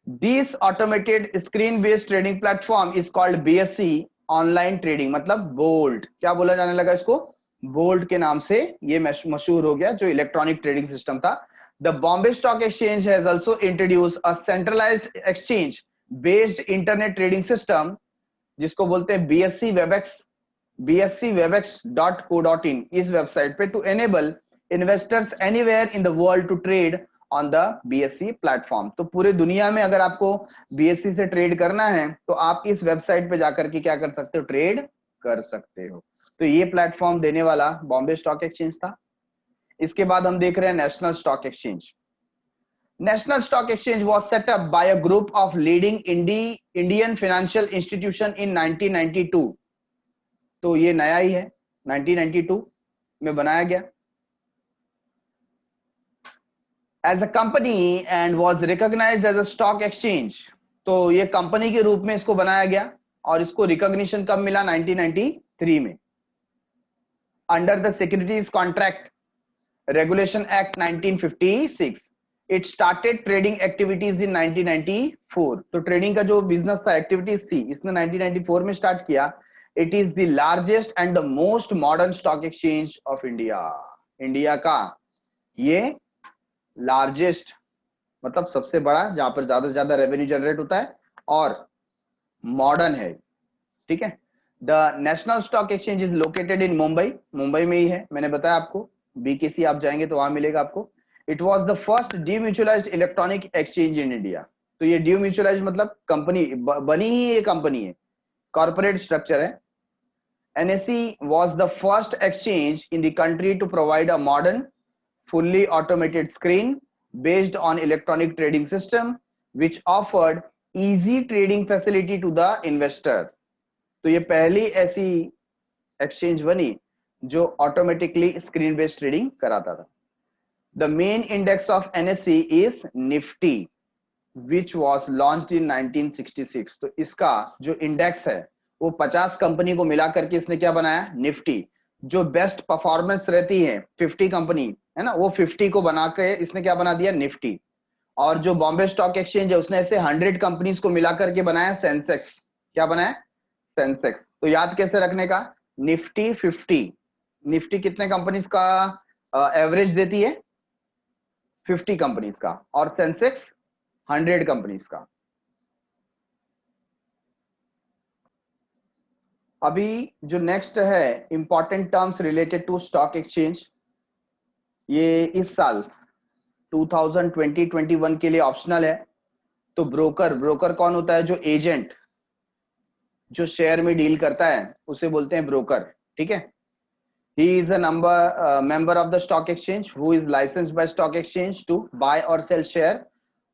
[SPEAKER 1] This automated screen based trading platform is called BSE online trading. मतलब बोल्ट, क्या बोला जाने लगा इसको, बोल्ट के नाम से ये मशहूर हो गया, जो इलेक्ट्रॉनिक ट्रेडिंग सिस्टम था. The Bombay stock exchange has also introduced a centralised exchange based internet trading system, जिसको बोलते हैं BSE Webex. bscwebex.co.in इस वेबसाइट पे, to enable investors anywhere in the world to trade on the BSE platform. तो पूरे दुनिया में अगर आपको BSE से ट्रेड करना है तो आप इस वेबसाइट पे जाकर के क्या कर सकते हो, ट्रेड कर सकते हो. तो ये प्लेटफॉर्म देने वाला बॉम्बे स्टॉक एक्सचेंज था. इसके बाद हम देख रहे हैं national stock exchange. National stock exchange was set up by a group of leading Indian financial institution इन 1992. तो ये नया ही है, 1992 में बनाया गया. As a company and was recognised as a stock exchange. तो ये कंपनी के रूप में इसको बनाया गया और इसको रिकॉग्निशन कब मिला, 1993 में, under the securities contract regulation act 1956. It started trading activities in 1994. तो ट्रेडिंग का जो बिजनेस था, एक्टिविटीज थी, इसने 1994 में स्टार्ट किया. It is the largest and the most modern stock exchange of India. India का ये लार्जेस्ट, मतलब सबसे बड़ा, जहां पर ज्यादा से ज्यादा रेवेन्यू जनरेट होता है और मॉडर्न है. ठीक है. The national stock exchange is located इन मुंबई. मुंबई में ही है, मैंने बताया आपको. BKC आप जाएंगे तो वहां मिलेगा आपको. It was the first demutualised electronic exchange in India. तो ये डीम्यूचुअलाइज्ड मतलब कंपनी बनी ही ये कंपनी है, कॉर्पोरेट स्ट्रक्चर है. NSE was the first exchange in the country to provide a modern, fully automated screen based on electronic trading system, which offered easy trading facility to the investor. तो ये पहली ऐसी exchange बनी जो automatically screen based trading कराता था. The main index of NSE is Nifty, which was launched in 1966. तो इसका जो इंडेक्स है वो 50 कंपनी को मिला करके इसने क्या बनाया, निफ्टी. जो बेस्ट परफॉर्मेंस रहती है 50 कंपनी है ना, वो 50 को बना के इसने क्या बना दिया, निफ्टी. और जो बॉम्बे स्टॉक एक्सचेंज है उसने ऐसे 100 कंपनीज को मिला करके बनाया सेंसेक्स. क्या बनाया, सेंसेक्स. तो याद कैसे रखने का, निफ्टी 50. निफ्टी कितने कंपनीज का एवरेज देती है, 50 कंपनीज का, और सेंसेक्स 100 कंपनीज का. अभी जो नेक्स्ट है important terms related to stock exchange, ये इस साल 2020-21 के लिए ऑप्शनल है. तो ब्रोकर कौन होता है, जो एजेंट जो शेयर में डील करता है उसे बोलते हैं ब्रोकर. ठीक है. He is a member of the stock exchange who is licensed by stock exchange to buy or sell share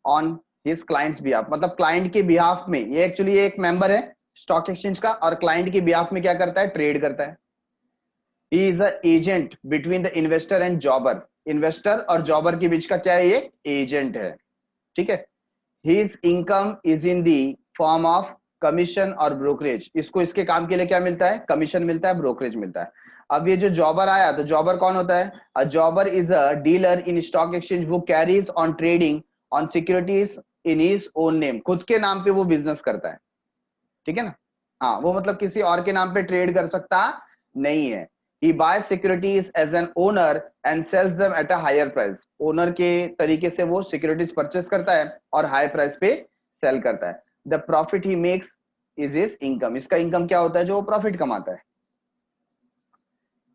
[SPEAKER 1] on his client's behalf. मतलब क्लाइंट के बिहाफ में ये एक्चुअली एक मेंबर है स्टॉक एक्सचेंज का, और क्लाइंट के बिहाफ में क्या करता है, ट्रेड करता है। He is a agent between the investor and जॉबर, investor और जॉबर के बीच का क्या है, ये एजेंट है, ठीक है। His income is in the form of commission और ब्रोकरेज, इसको इसके काम के लिए क्या मिलता है, कमीशन मिलता है, ब्रोकरेज मिलता है। अब ये जो जॉबर आया, तो जॉबर कौन होता है, a jobber is a dealer in stock exchange who carries on trading on securities in his own name, खुद के नाम पे वो बिजनेस करता है, ठीक है ना। हाँ, वो मतलब किसी और के नाम पे ट्रेड कर सकता नहीं है। he buys securities as an owner and sells them at a higher price, owner के तरीके से वो सिक्योरिटीज परचेस करता है और हाई प्राइस पे सेल करता है। The profit he makes is his income, इसका इनकम क्या होता है, जो वो प्रॉफिट कमाता है।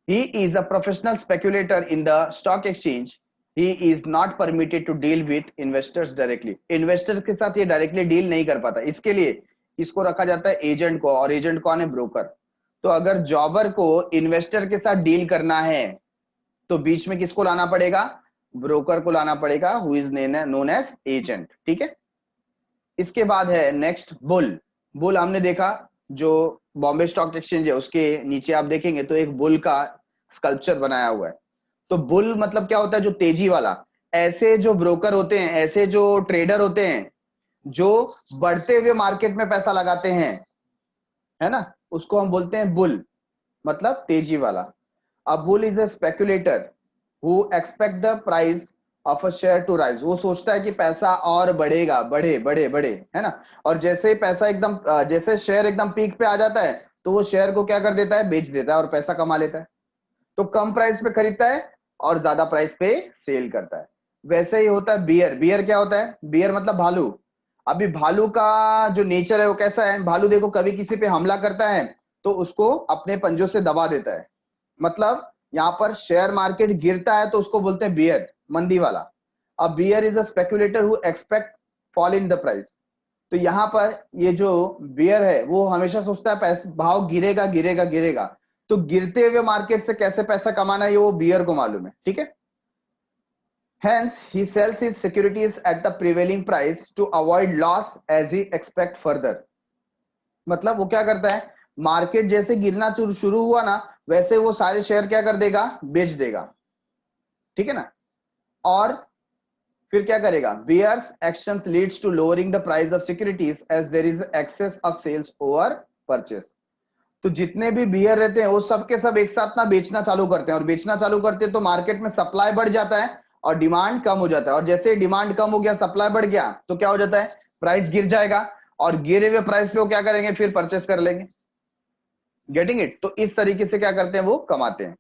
[SPEAKER 1] he is a professional speculator in the stock exchange, he is not permitted to deal with investors directly, investors के साथ ये डायरेक्टली डील नहीं कर पाता, इसके लिए इसको रखा जाता है एजेंट को, और एजेंट कौन है, ब्रोकर। तो अगर जॉबर को इन्वेस्टर के साथ डील करना है तो बीच में किसको लाना पड़ेगा, ब्रोकर को लाना पड़ेगा, who is known as agent, ठीक है। इसके बाद है नेक्स्ट बुल। बुल हमने देखा, जो बॉम्बे स्टॉक एक्सचेंज है उसके नीचे आप देखेंगे तो एक बुल का स्कल्पचर बनाया हुआ है। तो बुल मतलब क्या होता है, जो तेजी वाला। ऐसे जो ब्रोकर होते हैं, ऐसे जो ट्रेडर होते हैं जो बढ़ते हुए मार्केट में पैसा लगाते हैं, है ना, उसको हम बोलते हैं बुल, मतलब तेजी वाला। A bull is a speculator who expect the price of a share to rise, वो सोचता है कि पैसा और बढ़ेगा, बढ़े बढ़े बढ़े, है ना। और जैसे ही पैसा एकदम जैसे शेयर एकदम पीक पे आ जाता है तो वो शेयर को क्या कर देता है, बेच देता है और पैसा कमा लेता है। तो कम प्राइस पे खरीदता है और ज्यादा प्राइस पे सेल करता है। वैसे ही होता है बियर। बियर क्या होता है, बियर मतलब भालू। अभी भालू का जो नेचर है वो कैसा है, भालू देखो कभी किसी पे हमला करता है तो उसको अपने पंजों से दबा देता है। मतलब यहाँ पर शेयर मार्केट गिरता है तो उसको बोलते हैं बियर, मंदी वाला। अब bear is a speculator who expect fall in the price. तो यहाँ पर ये जो बियर है वो हमेशा सोचता है पैसा भाव गिरेगा गिरेगा गिरेगा। तो गिरते हुए मार्केट से कैसे पैसा कमाना है वो बियर को मालूम है, ठीक है। Hence, he sells his securities at the prevailing price to avoid loss as he expect further. मतलब वो क्या करता है, मार्केट जैसे गिरना शुरू हुआ ना, वैसे वो सारे शेयर क्या कर देगा, बेच देगा, ठीक है ना। और फिर क्या करेगा, bears actions leads to lowering the price of securities as there is excess of sales over purchase. तो जितने भी बियर रहते हैं वो सब के सब एक साथ ना बेचना चालू करते हैं, और बेचना चालू करते हैं तो मार्केट में सप्लाई बढ़ जाता है और डिमांड कम हो जाता है। और जैसे डिमांड कम हो गया, सप्लाई बढ़ गया, तो क्या हो जाता है, प्राइस गिर जाएगा, और गिरे हुए प्राइस पे वो क्या करेंगे, फिर परचेस कर लेंगे। Getting it. तो इस तरीके से क्या करते हैं, वो कमाते हैं।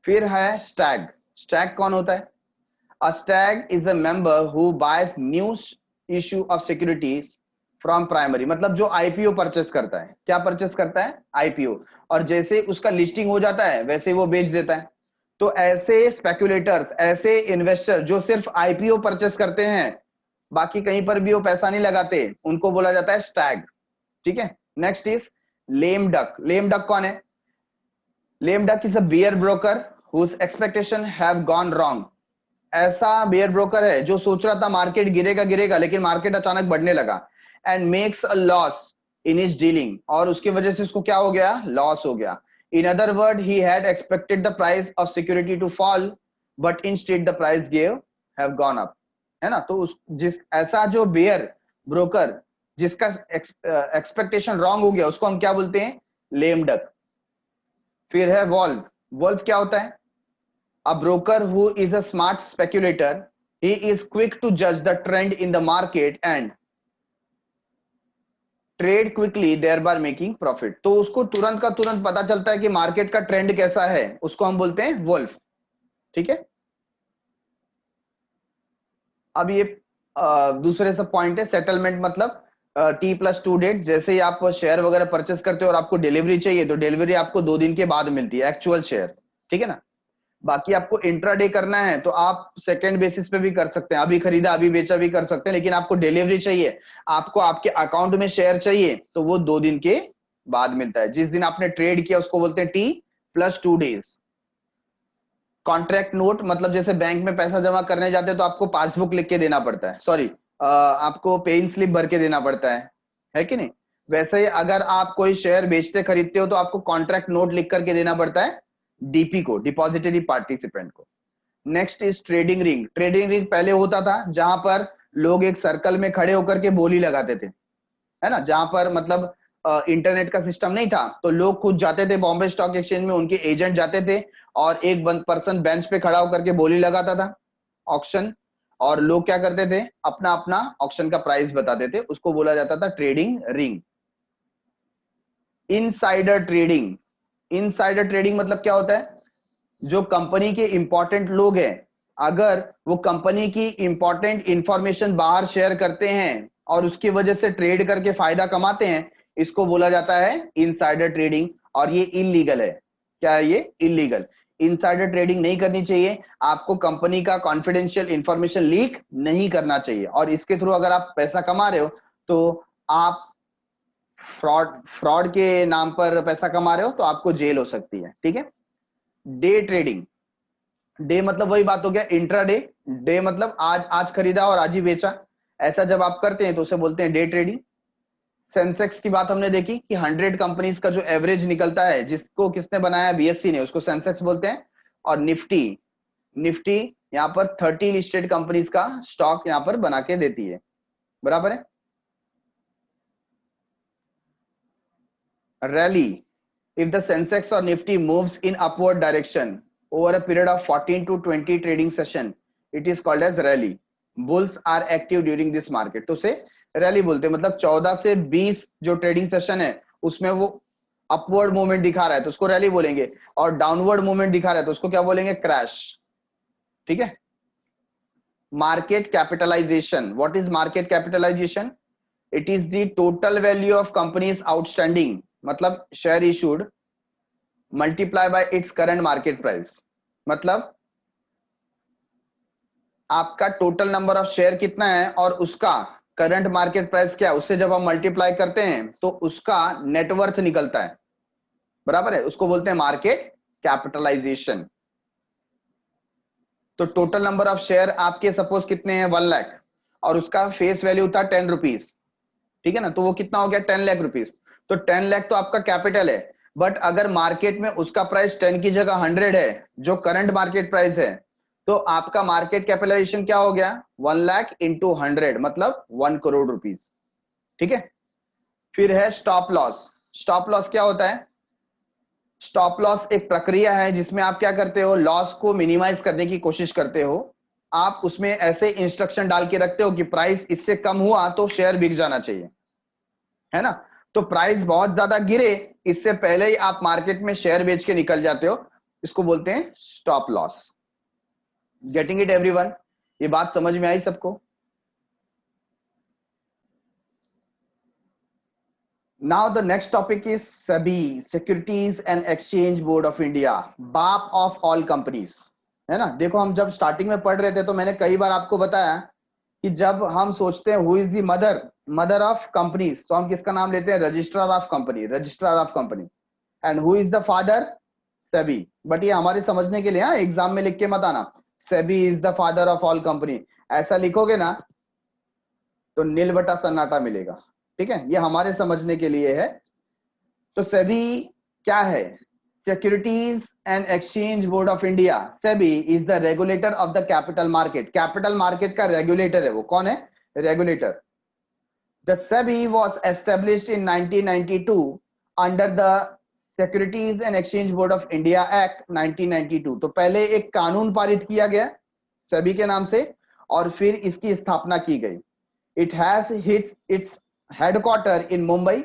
[SPEAKER 1] फिर है स्टैग। स्टैग कौन होता है, a stag is a member who buys new issue of securities from primary, मतलब जो आईपीओ परचेस करता है। क्या परचेस करता है, आईपीओ। और जैसे उसका लिस्टिंग हो जाता है वैसे वो बेच देता है। तो ऐसे स्पेक्युलेटर्स, ऐसे इन्वेस्टर जो सिर्फ आईपीओ परचेस करते हैं, बाकी कहीं पर भी वो पैसा नहीं लगाते, उनको बोला जाता है स्टैग, ठीक है। Next is lame duck. Lame duck कौन है, lame duck is a bear broker whose expectation have gone wrong. ऐसा बेयर ब्रोकर है जो सोच रहा था मार्केट गिरेगा गिरेगा, लेकिन मार्केट अचानक बढ़ने लगा, and makes a loss in his dealing, और उसकी वजह से उसको क्या हो गया, लॉस हो गया। In other word, he had expected the price of security to fall but instead the price gave have gone up, है ना। तो उस जिस ऐसा जो बेयर ब्रोकर जिसका एक्सपेक्टेशन रॉन्ग हो गया, उसको हम क्या बोलते हैं, लेम डक। फिर है वॉल्व। वॉल्व क्या होता है, a broker who is a smart speculator, he is quick to judge the trend in the market and trade quickly thereby making profit। तो उसको तुरंत का तुरंत पता चलता है कि मार्केट का ट्रेंड कैसा है, उसको हम बोलते हैं वोल्फ, ठीक है। अब ये दूसरे सब पॉइंट है, सेटलमेंट मतलब T+2 डेट। जैसे ही आप शेयर वगैरह परचेस करते हो और आपको डिलीवरी चाहिए तो डिलीवरी आपको 2 दिन के बाद मिलती है, एक्चुअल शेयर, ठीक है ना। बाकी आपको इंट्राडे करना है तो आप सेकंड बेसिस पे भी कर सकते हैं, अभी खरीदा अभी बेचा भी कर सकते हैं, लेकिन आपको डिलीवरी चाहिए, आपको आपके अकाउंट में शेयर चाहिए, तो वो 2 दिन के बाद मिलता है। जिस दिन आपने ट्रेड किया उसको बोलते हैं T+2 डेज। कॉन्ट्रैक्ट नोट मतलब जैसे बैंक में पैसा जमा करने जाते हैं तो आपको पासबुक लिख के देना पड़ता है, सॉरी आपको पेइंग स्लिप भर के देना पड़ता है, है कि नहीं? वैसे ही अगर आप कोई शेयर बेचते खरीदते हो तो आपको कॉन्ट्रैक्ट नोट लिख करके देना पड़ता है डीपी को, डिपॉजिटरी पार्टिसिपेंट को। Next is trading ring. Trading ring पहले होता था जहां पर लोग एक सर्कल में खड़े होकर के बोली लगाते थे, है ना, जहां पर मतलब इंटरनेट का सिस्टम नहीं था, तो लोग खुद जाते थे बॉम्बे स्टॉक एक्सचेंज में, उनके एजेंट जाते थे और एक पर्सन बेंच पे खड़ा होकर के बोली लगाता था, ऑक्शन, और लोग क्या करते थे, अपना अपना ऑक्शन का प्राइस बताते थे, उसको बोला जाता था trading ring. Insider trading. Insider trading मतलब क्या होता है, जो कंपनी के इंपॉर्टेंट लोग हैं, अगर वो कंपनी की इंपॉर्टेंट इंफॉर्मेशन बाहर शेयर करते हैं और उसकी वजह से ट्रेड करके फायदा कमाते हैं, इसको बोला जाता है इनसाइडर ट्रेडिंग, और ये इलीगल है। क्या है ये? इलीगल। इनसाइडर ट्रेडिंग नहीं करनी चाहिए, आपको कंपनी का कॉन्फिडेंशियल इंफॉर्मेशन लीक नहीं करना चाहिए, और इसके थ्रू अगर आप पैसा कमा रहे हो तो आप फ्रॉड के नाम पर पैसा कमा रहे हो तो आपको जेल हो सकती है, ठीक है। Day trading. डे मतलब वही बात हो गया, इंट्राडे। डे मतलब आज आज खरीदा और आज ही बेचा, ऐसा जब आप करते हैं तो उसे बोलते हैं डे ट्रेडिंग। सेंसेक्स की बात हमने देखी कि 100 कंपनीज का जो एवरेज निकलता है, जिसको किसने बनाया, बीएससी ने, उसको सेंसेक्स बोलते हैं। और निफ्टी, निफ्टी यहाँ पर 30 लिस्टेड कंपनीज का स्टॉक यहाँ पर बना के देती है, बराबर है। Rally, if the Sensex or Nifty moves in upward direction over a period of 14 to 20 trading session, it is called as rally. Bulls are active during this market, तो उसे रैली बोलते हैं। मतलब 14 से 20 जो ट्रेडिंग सेशन है उसमें वो अपवर्ड मूवमेंट दिखा रहा है तो उसको रैली बोलेंगे, और डाउनवर्ड मूवमेंट दिखा रहा है तो उसको क्या बोलेंगे, क्रैश, ठीक है। Market capitalisation. What is market capitalisation? It is the total value of companies outstanding, मतलब share issued multiply by its current market price. मतलब आपका टोटल नंबर ऑफ शेयर कितना है और उसका करंट मार्केट प्राइस क्या है, उससे जब हम मल्टीप्लाई करते हैं तो उसका नेटवर्थ निकलता है, बराबर है, उसको बोलते हैं मार्केट कैपिटलाइजेशन। तो टोटल नंबर ऑफ शेयर आपके सपोज कितने हैं, 1 लाख, और उसका फेस वैल्यू था 10 रुपीज, ठीक है ना, तो वो कितना हो गया, 10 लाख रुपीज। तो 10 लाख तो आपका कैपिटल है, बट अगर मार्केट में उसका प्राइस 10 की जगह 100 है, जो करंट मार्केट प्राइस है, तो आपका मार्केट कैपिटलाइजेशन क्या हो गया, 1 लाख इंटू 100, मतलब 1 करोड़ रुपीज, ठीक है। फिर है स्टॉप लॉस। स्टॉप लॉस क्या होता है? स्टॉप लॉस एक प्रक्रिया है जिसमें आप क्या करते हो, लॉस को मिनिमाइज करने की कोशिश करते हो। आप उसमें ऐसे इंस्ट्रक्शन डाल के रखते हो कि प्राइस इससे कम हुआ तो शेयर बिक जाना चाहिए, है ना। तो प्राइस बहुत ज्यादा गिरे इससे पहले ही आप मार्केट में शेयर बेच के निकल जाते हो, इसको बोलते हैं stop loss. Getting it everyone? ये बात समझ में आई सबको? Now the next topic is SEBI, securities and exchange board of India, बाप ऑफ ऑल कंपनीज, है ना। देखो हम जब स्टार्टिंग में पढ़ रहे थे तो मैंने कई बार आपको बताया कि जब हम सोचते हैं who is the mother of companies, तो हम किसका नाम लेते हैं, registrar of company, registrar of company. And who is the father, SEBI. But ये हमारे समझने के लिए, हाँ, एग्जाम में लिख के मत आना SEBI is the father of all company, ऐसा लिखोगे ना तो नील बटा सन्नाटा मिलेगा, ठीक है। ये हमारे समझने के लिए है। तो सेबी क्या है? Securities and exchange board of India. SEBI is the regulator of the capital market. Capital market का रेगुलेटर है वो, कौन है, regulator. The SEBI was established in 1992 under the Securities and Exchange Board of India Act 1992। तो पहले एक कानून पारित किया गया सेबी के नाम से और फिर इसकी स्थापना की गई। It has its headquarter in Mumbai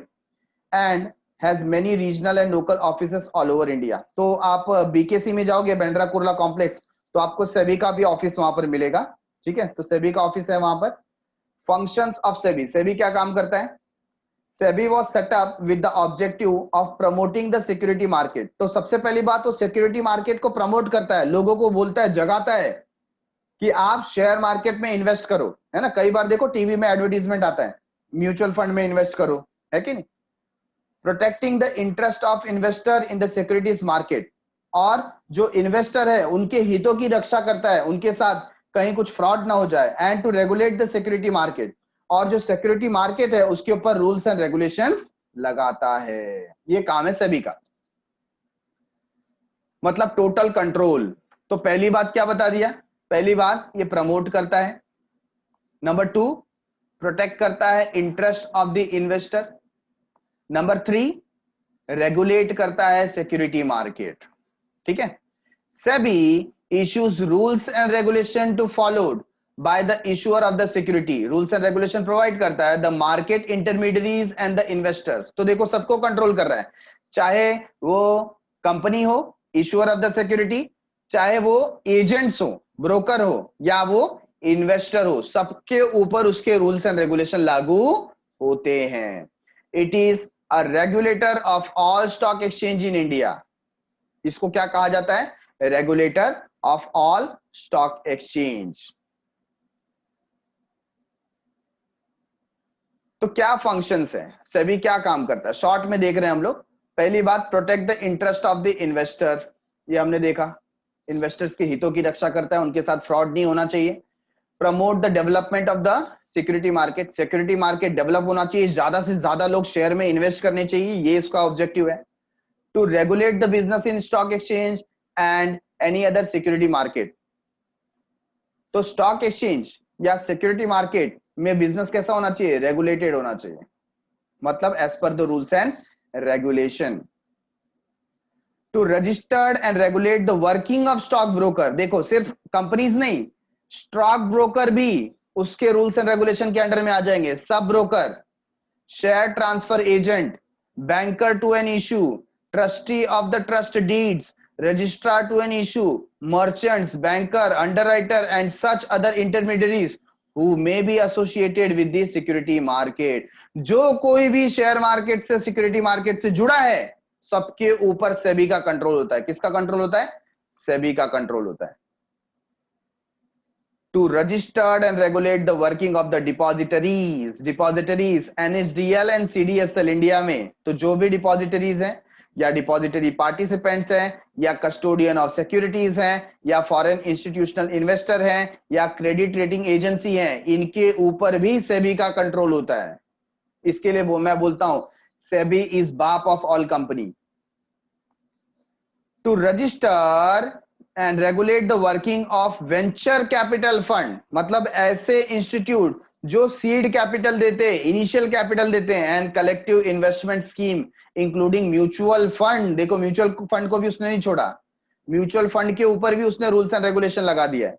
[SPEAKER 1] and has many regional and local offices all over India। तो आप बीकेसी में जाओगे, बांद्रा कुर्ला कॉम्प्लेक्स, तो आपको सेबी का भी ऑफिस वहां पर मिलेगा, ठीक है। तो सेबी का ऑफिस है वहां पर। फंक्शंस ऑफ सेबी, सेबी क्या काम करता है? SEBI was set up with the objective of promoting the security market. तो सबसे पहली बात, तो सिक्योरिटी मार्केट को प्रमोट करता है, लोगों को बोलता है, जगाता है कि आप शेयर मार्केट में इन्वेस्ट करो, है ना। कई बार देखो टीवी में एडवर्टीजमेंट आता है, म्यूचुअल फंड में इन्वेस्ट करो, है कि नहीं। Protecting the interest of investor in the securities market, और जो इन्वेस्टर है उनके हितों की रक्षा करता है, उनके साथ कहीं कुछ फ्रॉड ना हो जाए। And to regulate the security market, और जो सिक्योरिटी मार्केट है उसके ऊपर रूल्स एंड रेगुलेशंस लगाता है। ये काम है सेबी का, मतलब टोटल कंट्रोल। तो पहली बात क्या बता दिया, पहली बात ये प्रमोट करता है, नंबर 2 प्रोटेक्ट करता है interest of the investor, number 3 regulate करता है सिक्योरिटी मार्केट। ठीक है, SEBI issues rules and regulation to followed by the issuer of the security। rules and regulation provide करता है the market intermediaries and the investors। तो देखो सबको कंट्रोल कर रहा है, चाहे वो कंपनी हो issuer of the security, चाहे वो एजेंट्स हो ब्रोकर हो या वो इन्वेस्टर हो, सबके ऊपर उसके रूल्स एंड रेगुलेशन लागू होते हैं। It is a regulator of all stock exchange in India. इसको क्या कहा जाता है, regulator of all stock exchange. तो क्या फंक्शंस है, सेबी क्या काम करता है, शॉर्ट में देख रहे हैं हम लोग। पहली बात protect the interest of the investor, ये हमने देखा, इन्वेस्टर्स के हितों की रक्षा करता है, उनके साथ फ्रॉड नहीं होना चाहिए। Promote the development of the security market, security market develop होना चाहिए, ज्यादा से ज्यादा लोग शेयर में इन्वेस्ट करने चाहिए, ये इसका ऑब्जेक्टिव है। To regulate the business in stock exchange and any other security market. तो स्टॉक एक्सचेंज या सिक्योरिटी मार्केट में बिजनेस कैसा होना चाहिए, रेगुलेटेड होना चाहिए, मतलब as per the rules and regulation. To registered and regulate the working of stock broker, देखो सिर्फ कंपनीज नहीं, स्टॉक ब्रोकर भी उसके रूल्स एंड रेगुलेशन के अंडर में आ जाएंगे। सब broker, share transfer agent, banker to an issue, trustee of the trust deeds, registrar to an issue, merchants, banker, underwriter and such other intermediaries who may be associated with the security market। जो कोई भी share market से security market से जुड़ा है सबके ऊपर सेबी का कंट्रोल होता है। किसका कंट्रोल होता है, सेबी का कंट्रोल होता है। To registered and regulate the working of the depositories, depositories NSDL and CDSL India में, तो जो भी डिपॉजिटरीज हैं या डिपॉजिटरी पार्टिसिपेंट्स हैं या कस्टोडियन ऑफ सिक्योरिटीज हैं या फॉरेन इंस्टीट्यूशनल इन्वेस्टर हैं या क्रेडिट रेटिंग एजेंसी हैं, इनके ऊपर भी सेबी का कंट्रोल होता है। इसके लिए वो मैं बोलता हूं सेबी इज बाप of all company. To register and regulate the working of venture capital fund, मतलब ऐसे इंस्टीट्यूट जो सीड कैपिटल देते हैं, इनिशियल कैपिटल देते हैं, and collective investment scheme including mutual fund. देखो म्यूचुअल फंड को भी उसने नहीं छोड़ा, म्यूचुअल फंड के ऊपर भी उसने रूल्स एंड रेगुलेशन लगा दिया है।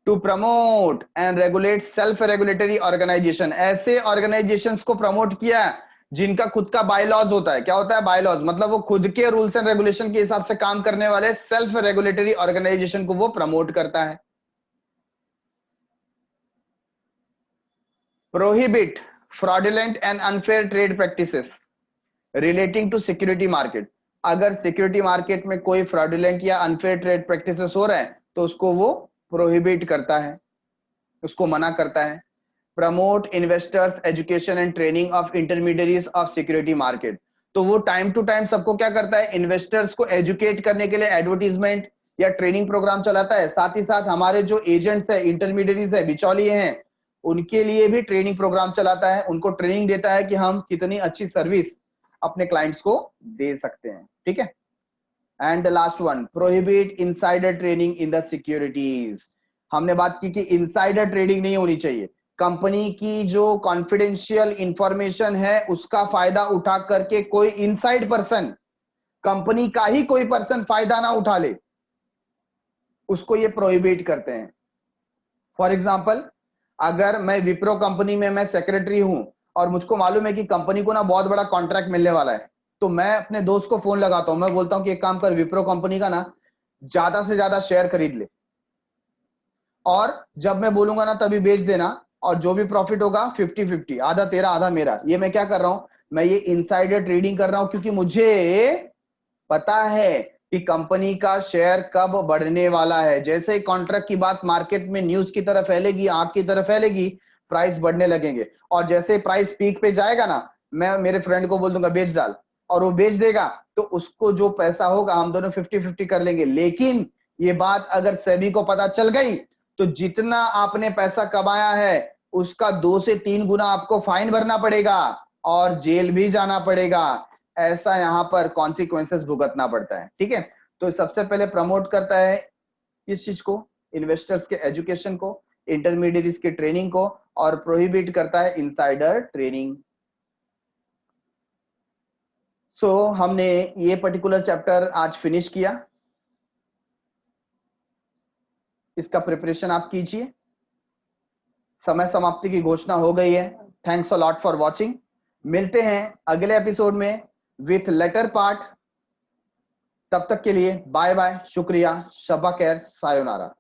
[SPEAKER 1] To promote and regulate self regulatory organisation, ऐसे ऑर्गेनाइजेशंस को प्रमोट किया जिनका खुद का बायलॉज होता है। क्या होता है बायलॉज, मतलब वो खुद के रूल्स एंड रेगुलेशन के हिसाब से काम करने वाले सेल्फ रेगुलेटरी ऑर्गेनाइजेशन को वो प्रमोट करता है। Prohibit fraudulent and unfair trade practices relating to security market, अगर सिक्योरिटी मार्केट में कोई फ्रॉडुलेंट या अनफेयर ट्रेड प्रैक्टिसेस हो रहा है तो उसको वो प्रोहिबिट करता है, उसको मना करता है। Promote investors education and training of intermediaries of security market, तो वो टाइम टू टाइम सबको क्या करता है, इन्वेस्टर्स को एजुकेट करने के लिए एडवर्टीजमेंट या ट्रेनिंग प्रोग्राम चलाता है। साथ ही साथ हमारे जो एजेंट्स है, इंटरमीडिएरीज है, बिचौलिए हैं, उनके लिए भी ट्रेनिंग प्रोग्राम चलाता है, उनको ट्रेनिंग देता है कि हम कितनी अच्छी सर्विस अपने क्लाइंट्स को दे सकते हैं। ठीक है, and the last one prohibit insider trading in the securities. हमने बात की कि इनसाइडर ट्रेडिंग नहीं होनी चाहिए, कंपनी की जो कॉन्फिडेंशियल इंफॉर्मेशन है उसका फायदा उठा करके कोई इनसाइड पर्सन, कंपनी का ही कोई पर्सन फायदा ना उठा ले, उसको ये प्रोहिबिट करते हैं। फॉर एग्जांपल, अगर मैं विप्रो कंपनी में मैं सेक्रेटरी हूं और मुझको मालूम है कि कंपनी को ना बहुत बड़ा कॉन्ट्रैक्ट मिलने वाला है, तो मैं अपने दोस्त को फोन लगाता हूं, मैं बोलता हूं कि एक काम कर, विप्रो कंपनी का ना ज्यादा से ज्यादा शेयर खरीद ले और जब मैं बोलूंगा ना तभी बेच देना, और जो भी प्रॉफिट होगा 50-50, आधा तेरा आधा मेरा। ये मैं क्या कर रहा हूं, मैं ये इनसाइडर ट्रेडिंग कर रहा हूं, क्योंकि मुझे पता है कि कंपनी का शेयर कब बढ़ने वाला है। जैसे ही कॉन्ट्रैक्ट की बात मार्केट में न्यूज की तरह फैलेगी, आग की तरह फैलेगी, प्राइस बढ़ने लगेंगे, और जैसे प्राइस पीक पे जाएगा ना, मैं मेरे फ्रेंड को बोल दूंगा बेच डाल, और वो बेच देगा, तो उसको जो पैसा होगा हम दोनों 50-50 कर लेंगे। लेकिन ये बात अगर सेबी को पता चल गई तो जितना आपने पैसा कमाया है उसका 2 से 3 गुना आपको फाइन भरना पड़ेगा और जेल भी जाना पड़ेगा। ऐसा यहाँ पर कॉन्सिक्वेंसेस भुगतना पड़ता है। ठीक है, तो सबसे पहले प्रमोट करता है किस चीज को, इन्वेस्टर्स के एजुकेशन को, इंटरमीडिएट्स के ट्रेनिंग को, और प्रोहिबिट करता है इनसाइडर ट्रेनिंग। सो हमने ये पर्टिकुलर चैप्टर आज फिनिश किया। इसका प्रिपरेशन आप कीजिए। समय समाप्ति की घोषणा हो गई है। Thanks a lot for watching. मिलते हैं अगले एपिसोड में विथ लेटर पार्ट। तब तक के लिए बाय बाय, शुक्रिया, शब्बा खैर, सायोनारा।